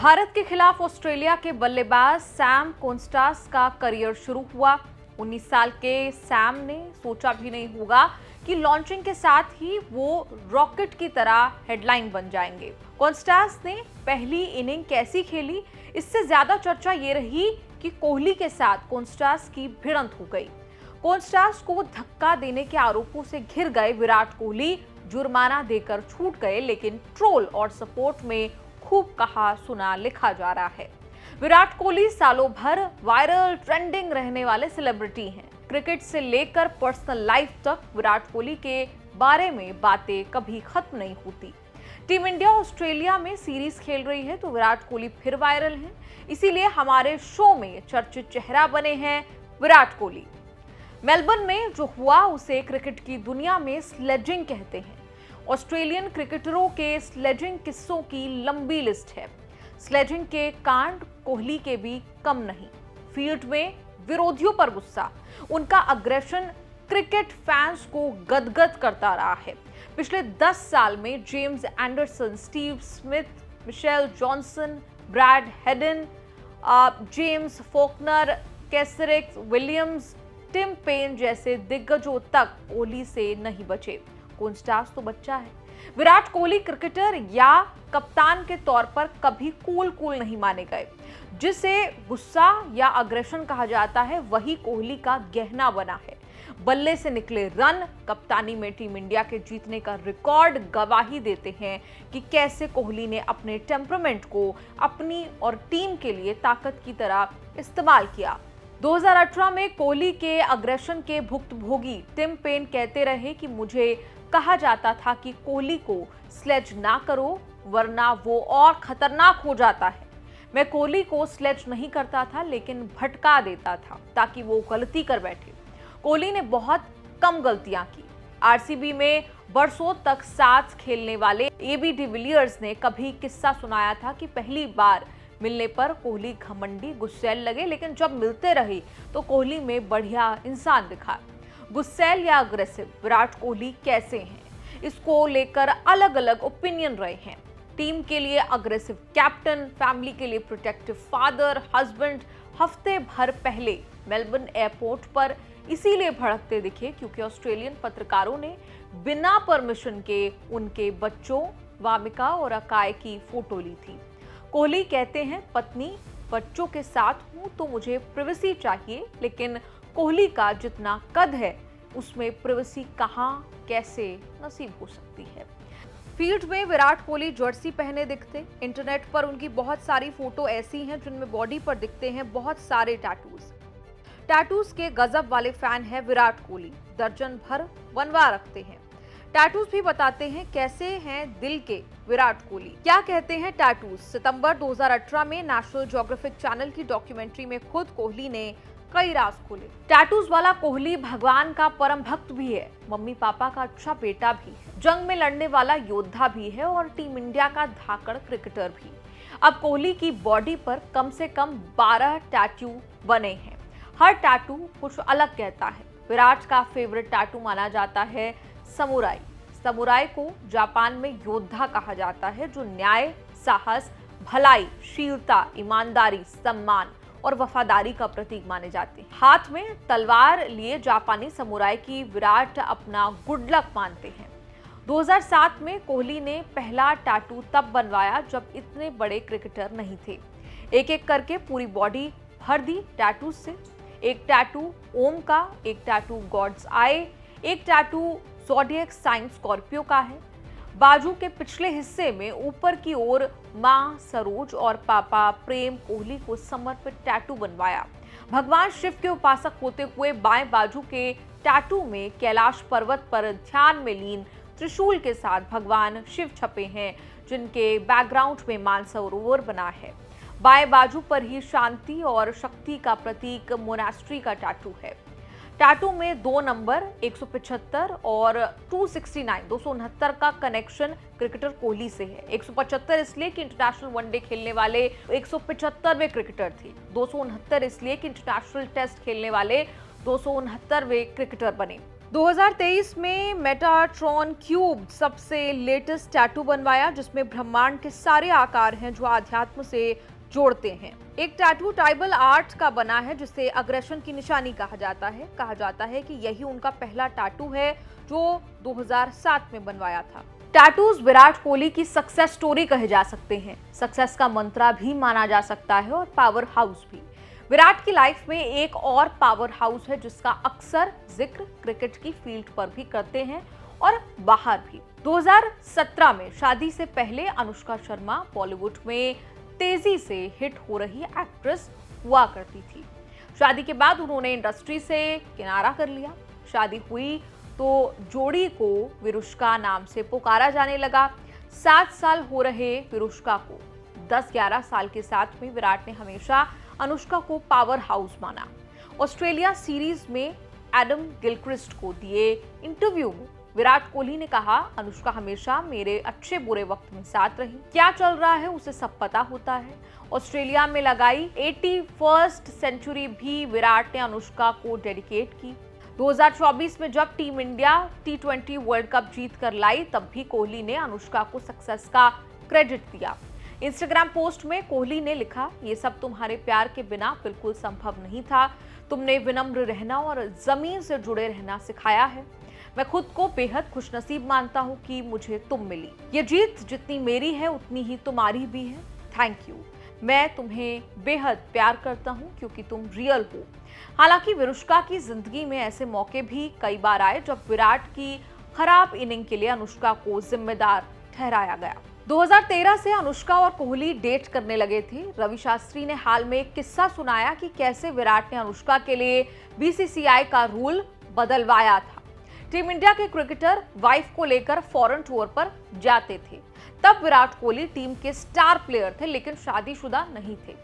भारत के खिलाफ ऑस्ट्रेलिया के बल्लेबाज सैम कॉन्स्टास का करियर शुरू हुआ। 19 साल के सैम ने सोचा भी नहीं होगा कि लॉन्चिंग के साथ ही वो रॉकेट की तरह हेडलाइन बन जाएंगे। कॉन्स्टास ने पहली इनिंग कैसी खेली, इससे ज्यादा चर्चा ये रही कि कोहली के साथ कॉन्स्टास की भिड़ंत हो गई। कॉन्स्टास को धक्का देने के आरोपों से घिर गए विराट कोहली जुर्माना देकर छूट गए, लेकिन ट्रोल और सपोर्ट में खूब कहा सुना लिखा जा रहा है। विराट कोहली सालों भर वायरल ट्रेंडिंग रहने वाले सेलिब्रिटी हैं। क्रिकेट से लेकर पर्सनल लाइफ तक विराट कोहली के बारे में बातें कभी खत्म नहीं होती। टीम इंडिया ऑस्ट्रेलिया में सीरीज खेल रही है तो विराट कोहली फिर वायरल हैं, इसीलिए हमारे शो में चर्चित चेहरा बने हैं विराट कोहली। मेलबर्न में जो हुआ उसे क्रिकेट की दुनिया में स्लेजिंग कहते हैं। ऑस्ट्रेलियन क्रिकेटरों के स्लेजिंग किस्सों की लंबी लिस्ट है। स्लेजिंग के कांड कोहली के भी कम नहीं। फील्ड में विरोधियों पर गुस्सा, उनका अग्रेशन क्रिकेट फैंस को गदगद करता रहा है। पिछले 10 साल में James Anderson, Steve Smith, Mitchell Johnson, Brad Haddin, James Faulkner, Kesrick Williams, Tim Paine जैसे दिग्गजों तक कोहली से नहीं बचे। कॉन्स्टास तो बच्चा है। विराट कोहली क्रिकेटर या कप्तान के तौर पर कभी कूल नहीं माने गए। जिसे गुस्सा या अग्रेशन कहा जाता है वही कोहली का गहना बना है। बल्ले से निकले रन, कप्तानी में टीम इंडिया के जीतने का रिकॉर्ड गवाही देते हैं कि कैसे कोहली ने अपने टेम्परामेंट को अपनी और टीम के लिए ताकत की तरह इस्तेमाल किया। 2018 में कोहली के अग्रेशन के भुक्तभोगी टिम पेन कहते रहे कि मुझे कहा जाता था कि कोहली को स्लेज ना करो वरना वो और खतरनाक हो जाता है। मैं कोहली को स्लेज नहीं करता था लेकिन भटका देता था ताकि वो गलती कर बैठे। कोहली ने बहुत कम गलतियां की। आरसीबी में बरसों तक साथ खेलने वाले एबी डिविलियर्स ने कभी किस्सा सुनाया था कि पहली बार मिलने पर कोहली घमंडी गुस्सैल लगे, लेकिन जब मिलते रहे तो कोहली में बढ़िया इंसान दिखा। गुस्सैल या अग्रेसिव विराट कोहली कैसे हैं, इसको लेकर अलग अलग ओपिनियन रहे हैं। टीम के लिए अग्रेसिव कैप्टन, फैमिली के लिए प्रोटेक्टिव फादर, हस्बैंड। हफ्ते भर पहले मेलबर्न एयरपोर्ट पर इसीलिए भड़कते दिखे क्योंकि ऑस्ट्रेलियन पत्रकारों ने बिना परमिशन के उनके बच्चों वामिका और अकाय की फोटो ली थी। कोहली कहते हैं पत्नी बच्चों के साथ हूं तो मुझे प्राइवेसी चाहिए, लेकिन कोहली का जितना कद है उसमें प्राइवेसी कहां कैसे नसीब हो सकती है। फील्ड में विराट कोहली जर्सी पहने दिखते। इंटरनेट पर उनकी बहुत सारी फोटो ऐसी हैं जिनमें बॉडी पर दिखते हैं बहुत सारे टैटूज के गजब वाले फैन है विराट कोहली। दर्जन भर बनवा रखते हैं। टैटूज भी बताते हैं कैसे हैं दिल के विराट कोहली। क्या कहते हैं टैटूज? सितंबर 2018 में नेशनल ज्योग्राफिक चैनल की डॉक्यूमेंट्री में खुद कोहली ने कई राज खोले। टैटूज वाला कोहली भगवान का परम भक्त भी है, मम्मी पापा का अच्छा बेटा भी है, जंग में लड़ने वाला योद्धा भी है और टीम इंडिया का धाकड़ क्रिकेटर भी। अब कोहली की बॉडी पर कम से कम 12 टैटू बने हैं। हर टैटू कुछ अलग कहता है। विराट का फेवरेट टैटू माना जाता है समुराई। समुराई को जापान में योद्धा कहा जाता है जो न्याय, साहस, भलाई, शीलता, ईमानदारी, सम्मान और वफादारी का प्रतीक माने जाते हैं। हाथ में तलवार लिए जापानी समुराई की विराट अपना गुड लक मानते हैं। 2007 में कोहली ने पहला टैटू तब बनवाया जब इतने बड़े क्रिकेटर नहीं थे। एक एक करके पूरी बॉडी भर दी टैटू से। एक टैटू ओम का, एक टैटू गॉड्स आई, एक टैटू ज़ोडिएक साइन स्कॉर्पियो का है। बाजू के पिछले हिस्से में ऊपर की ओर मां सरोज और पापा प्रेम कोहली को समर्पित टैटू बनवाया। भगवान शिव के उपासक होते हुए बाएं बाजू के टैटू में कैलाश पर्वत पर ध्यान में लीन त्रिशूल के साथ भगवान शिव छपे हैं, जिनके बैकग्राउंड में मानसरोवर बना है। बाएं बाजू पर ही शांति और शक्ति का प्रतीक मोनास्ट्री का टैटू है। टैटू में 2 नंबर 175 और 269 का कनेक्शन क्रिकेटर कोहली से है। 175 इसलिए कि इंटरनेशनल वनडे खेलने वाले 175वें क्रिकेटर थे। 269 इसलिए कि इंटरनेशनल टेस्ट खेलने वाले 269वें क्रिकेटर बने। 2023 में मेटाट्रॉन क्यूब सबसे लेटेस्ट टैटू बनवाया, जिसमें ब्रह्मांड के सारे आकार हैं जो आध्यात्म से जोड़ते हैं। एक टैटू ट्राइबल आर्ट का बना है जिसे अग्रेशन की निशानी कहा जाता है। कहा जाता है कि यही उनका पहला टैटू है जो 2007 में बनवाया था। टैटूज विराट कोहली की सक्सेस स्टोरी कहे जा सकते हैं, सक्सेस का मंत्रा भी माना जा सकता है और पावर हाउस भी। विराट की लाइफ में एक और पावर हाउस है जिसका अक्सर जिक्र क्रिकेट की फील्ड पर भी करते हैं और बाहर भी। 2017 में शादी से पहले अनुष्का शर्मा बॉलीवुड में तेजी से हिट हो रही एक्ट्रेस हुआ करती थी। शादी के बाद उन्होंने इंडस्ट्री से किनारा कर लिया। शादी हुई तो जोड़ी को विरुष्का नाम से पुकारा जाने लगा। 7 साल हो रहे विरुष्का को 10-11 साल के साथ में विराट ने हमेशा अनुष्का को पावर हाउस माना। ऑस्ट्रेलिया सीरीज में एडम गिलक्रिस्ट को दिए इंटरव्यू में विराट कोहली ने कहा, अनुष्का हमेशा मेरे अच्छे बुरे वक्त में साथ रही। क्या चल रहा है उसे सब पता होता है। ऑस्ट्रेलिया में लगाई 81st सेंचुरी भी विराट ने अनुष्का को डेडिकेट की। 2024 में जब team India T20 world cup जीत कर लाई, तब भी कोहली ने अनुष्का को सक्सेस का क्रेडिट दिया। इंस्टाग्राम पोस्ट में कोहली ने लिखा, ये सब तुम्हारे प्यार के बिना बिल्कुल संभव नहीं था। तुमने विनम्र रहना और जमीन से जुड़े रहना सिखाया है। मैं खुद को बेहद खुशनसीब मानता हूँ कि मुझे तुम मिली। ये जीत जितनी मेरी है उतनी ही तुम्हारी भी है। Thank you. मैं तुम्हें बेहद प्यार करता हूँ क्योंकि तुम रियल हो। हालांकि विरुष्का की जिंदगी में ऐसे मौके भी कई बार आए जब विराट की खराब इनिंग के लिए अनुष्का को जिम्मेदार ठहराया गया। 2013 से अनुष्का और कोहली डेट करने लगे थे। रवि शास्त्री ने हाल में एक किस्सा सुनाया कि कैसे विराट ने अनुष्का के लिए बीसीसीआई का रूल बदलवाया था। टीम इंडिया के क्रिकेटर वाइफ को लेकर फॉरेन टूर पर जाते थे। तब विराट कोहली टीम के स्टार प्लेयर थे लेकिन शादीशुदा नहीं थे।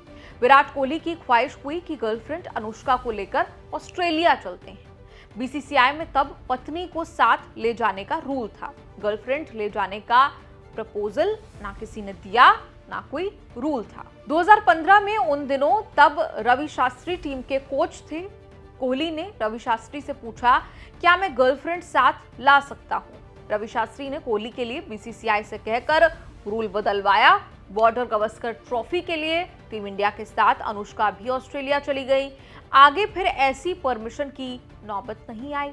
विराट कोहली की ख्वाहिश हुई कि गर्लफ्रेंड अनुष्का को लेकर ऑस्ट्रेलिया चलते हैं। बीसीसीआई में तब पत्नी को साथ ले जाने का रूल था। गर्लफ्रेंड ले जाने का प्रपोजल ना किसी ने दिया, ना कोई रूल था। 2015 में उन दिनों तब रवि शास्त्री टीम के कोच थे। कोहली ने रवि शास्त्री से पूछा, क्या मैं गर्लफ्रेंड साथ ला सकता हूं? रवि शास्त्री ने कोहली के लिए बीसीसीआई से कहकर रूल बदलवाया। बॉर्डर गवस्कर ट्रॉफी के लिए टीम इंडिया के साथ अनुष्का भी ऑस्ट्रेलिया चली गई। आगे फिर ऐसी परमिशन की नौबत नहीं आई।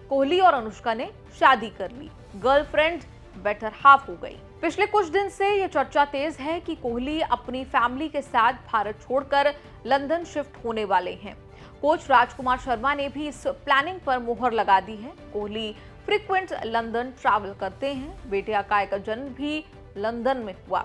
कोहली और अनुष्का ने शादी कर ली। गर्लफ्रेंड बेटर हाफ हो गई। पिछले कुछ दिन से ये चर्चा तेज है कि कोहली अपनी फैमिली के साथ भारत छोड़कर लंदन शिफ्ट होने वाले हैं। कोच राजकुमार शर्मा ने भी इस प्लानिंग पर मुहर लगा दी है। कोहली फ्रीक्वेंट लंदन ट्रैवल करते हैं। बेटे अकाय का जन्म भी लंदन में हुआ।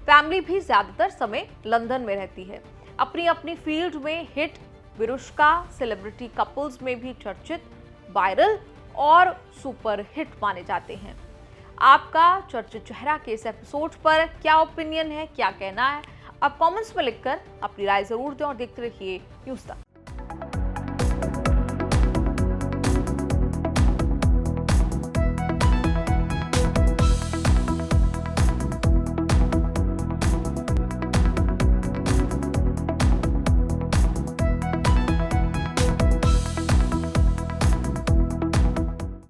फैमिली भी ज्यादातर समय लंदन में रहती है। अपनी अपनी फील्ड में हिट विरुष्का सेलिब्रिटी कपल्स में भी चर्चित, वायरल और सुपर हिट माने जाते हैं। आपका चर्चित चेहरा के इस एपिसोड पर क्या ओपिनियन है, क्या कहना है? आप कमेंट्स में लिखकर अपनी राय जरूर दें और देखते रहिए न्यूज़ तक।